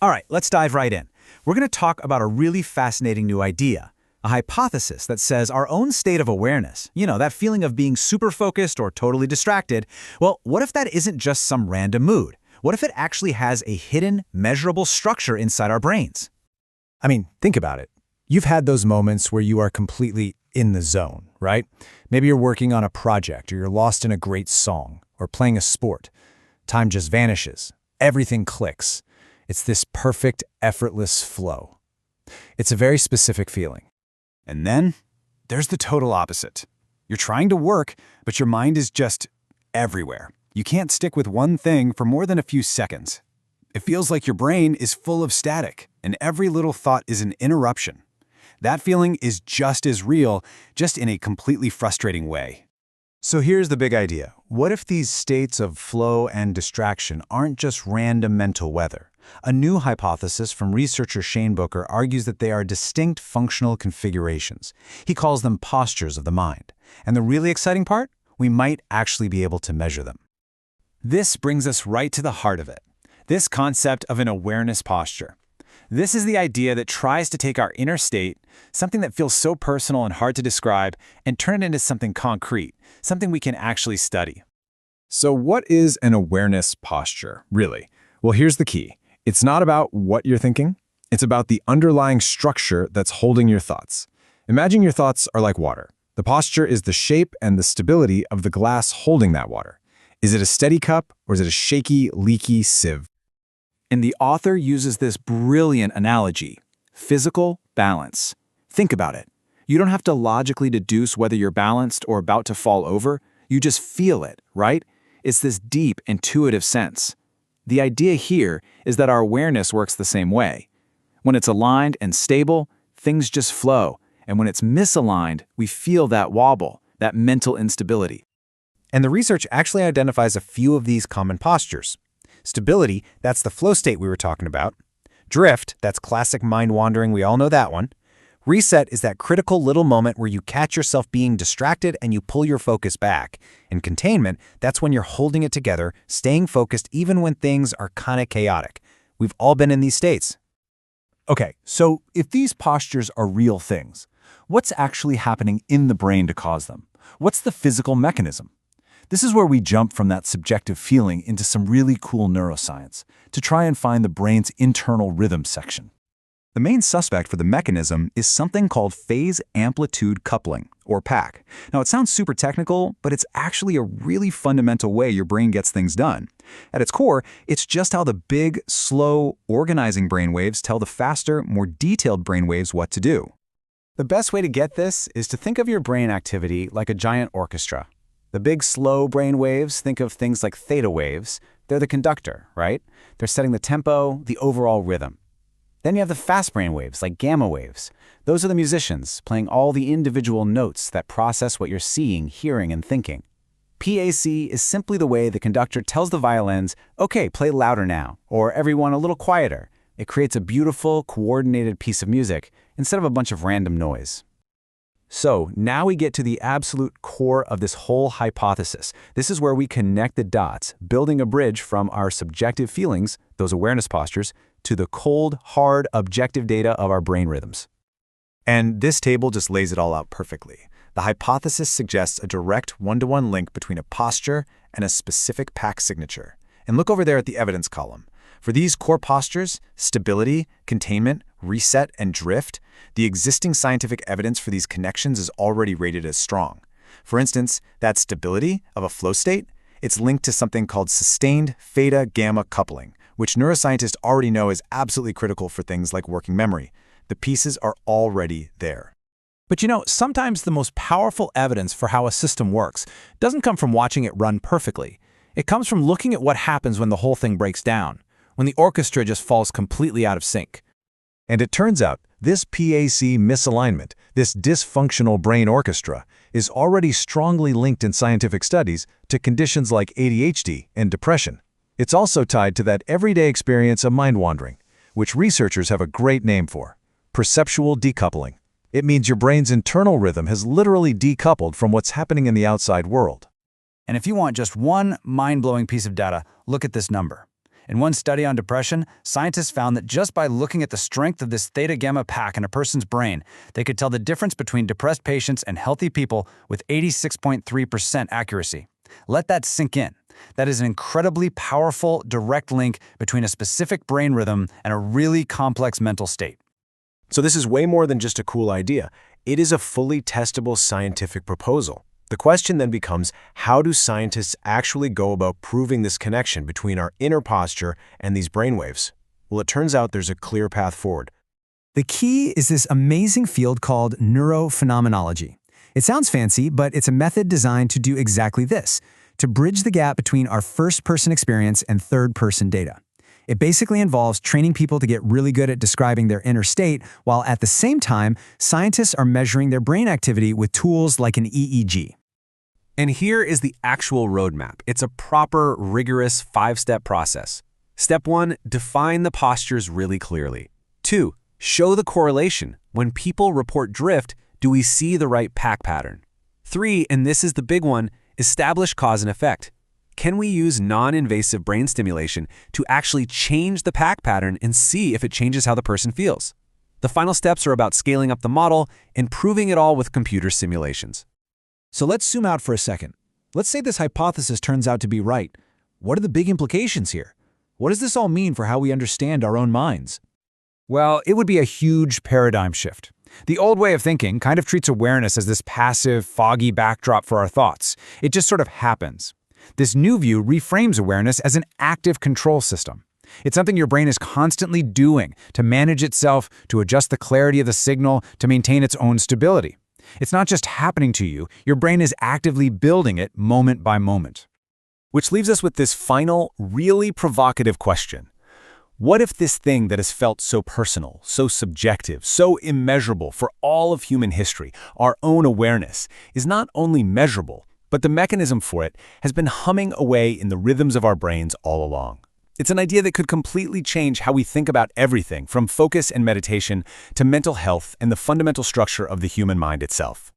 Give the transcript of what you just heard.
All right, let's dive right in. We're going to talk about a really fascinating new idea, a hypothesis that says our own state of awareness, that feeling of being super focused or totally distracted, well, what if that isn't just some random mood? What if it actually has a hidden, measurable structure inside our brains? I mean, think about it. You've had those moments where you are completely in the zone, right? Maybe you're working on a project, or you're lost in a great song, or playing a sport. Time just vanishes. Everything clicks. It's this perfect, effortless flow. It's a very specific feeling. And then there's the total opposite. You're trying to work, but your mind is just everywhere. You can't stick with one thing for more than a few seconds. It feels like your brain is full of static, and every little thought is an interruption. That feeling is just as real, just in a completely frustrating way. So here's the big idea. What if these states of flow and distraction aren't just random mental weather? A new hypothesis from researcher Shane Booker argues that they are distinct functional configurations. He calls them postures of the mind. And the really exciting part? We might actually be able to measure them. This brings us right to the heart of it. This concept of an awareness posture. This is the idea that tries to take our inner state, something that feels so personal and hard to describe, and turn it into something concrete, something we can actually study. So what is an awareness posture, really? Well, here's the key. It's not about what you're thinking. It's about the underlying structure that's holding your thoughts. Imagine your thoughts are like water. The posture is the shape and the stability of the glass holding that water. Is it a steady cup or is it a shaky, leaky sieve? And the author uses this brilliant analogy: physical balance. Think about it. You don't have to logically deduce whether you're balanced or about to fall over. You just feel it, right? It's this deep, intuitive sense. The idea here is that our awareness works the same way. When it's aligned and stable, things just flow. And when it's misaligned, we feel that wobble, that mental instability. And the research actually identifies a few of these common postures. Stability, that's the flow state we were talking about. Drift, that's classic mind wandering, we all know that one. Reset is that critical little moment where you catch yourself being distracted and you pull your focus back. And containment, that's when you're holding it together, staying focused even when things are kind of chaotic. We've all been in these states. Okay, so if these postures are real things, what's actually happening in the brain to cause them? What's the physical mechanism? This is where we jump from that subjective feeling into some really cool neuroscience to try and find the brain's internal rhythm section. The main suspect for the mechanism is something called phase amplitude coupling, or PAC. Now, it sounds super technical, but it's actually a really fundamental way your brain gets things done. At its core, it's just how the big, slow, organizing brainwaves tell the faster, more detailed brainwaves what to do. The best way to get this is to think of your brain activity like a giant orchestra. The big, slow brain waves, think of things like theta waves. They're the conductor, right? They're setting the tempo, the overall rhythm. Then you have the fast brain waves, like gamma waves. Those are the musicians, playing all the individual notes that process what you're seeing, hearing, and thinking. PAC is simply the way the conductor tells the violins, okay, play louder now, or everyone a little quieter. It creates a beautiful, coordinated piece of music instead of a bunch of random noise. So now we get to the absolute core of this whole hypothesis. This is where we connect the dots, building a bridge from our subjective feelings, those awareness postures, to the cold, hard, objective data of our brain rhythms. And this table just lays it all out perfectly. The hypothesis suggests a direct one-to-one link between a posture and a specific PAC signature. And look over there at the evidence column. For these core postures, stability, containment, reset, and drift, the existing scientific evidence for these connections is already rated as strong. For instance, that stability of a flow state, it's linked to something called sustained theta-gamma coupling, which neuroscientists already know is absolutely critical for things like working memory. The pieces are already there. But sometimes the most powerful evidence for how a system works doesn't come from watching it run perfectly. It comes from looking at what happens when the whole thing breaks down, when the orchestra just falls completely out of sync. And it turns out this PAC misalignment, this dysfunctional brain orchestra, is already strongly linked in scientific studies to conditions like ADHD and depression. It's also tied to that everyday experience of mind wandering, which researchers have a great name for: perceptual decoupling. It means your brain's internal rhythm has literally decoupled from what's happening in the outside world. And if you want just one mind-blowing piece of data, look at this number. In one study on depression, scientists found that just by looking at the strength of this theta-gamma pack in a person's brain, they could tell the difference between depressed patients and healthy people with 86.3% accuracy. Let that sink in. That is an incredibly powerful, direct link between a specific brain rhythm and a really complex mental state. So this is way more than just a cool idea. It is a fully testable scientific proposal. The question then becomes, how do scientists actually go about proving this connection between our inner posture and these brainwaves? Well, it turns out there's a clear path forward. The key is this amazing field called neurophenomenology. It sounds fancy, but it's a method designed to do exactly this, to bridge the gap between our first-person experience and third-person data. It basically involves training people to get really good at describing their inner state, while at the same time, scientists are measuring their brain activity with tools like an EEG. And here is the actual roadmap. It's a proper, rigorous 5-step process. Step 1, define the postures really clearly. 2, show the correlation. When people report drift, do we see the right pack pattern? 3, and this is the big one, establish cause and effect. Can we use non-invasive brain stimulation to actually change the pack pattern and see if it changes how the person feels? The final steps are about scaling up the model and proving it all with computer simulations. So let's zoom out for a second. Let's say this hypothesis turns out to be right. What are the big implications here? What does this all mean for how we understand our own minds? Well, it would be a huge paradigm shift. The old way of thinking kind of treats awareness as this passive, foggy backdrop for our thoughts. It just sort of happens. This new view reframes awareness as an active control system. It's something your brain is constantly doing to manage itself, to adjust the clarity of the signal, to maintain its own stability. It's not just happening to you, your brain is actively building it moment by moment. Which leaves us with this final, really provocative question. What if this thing that has felt so personal, so subjective, so immeasurable for all of human history, our own awareness, is not only measurable, but the mechanism for it has been humming away in the rhythms of our brains all along? It's an idea that could completely change how we think about everything from focus and meditation to mental health and the fundamental structure of the human mind itself.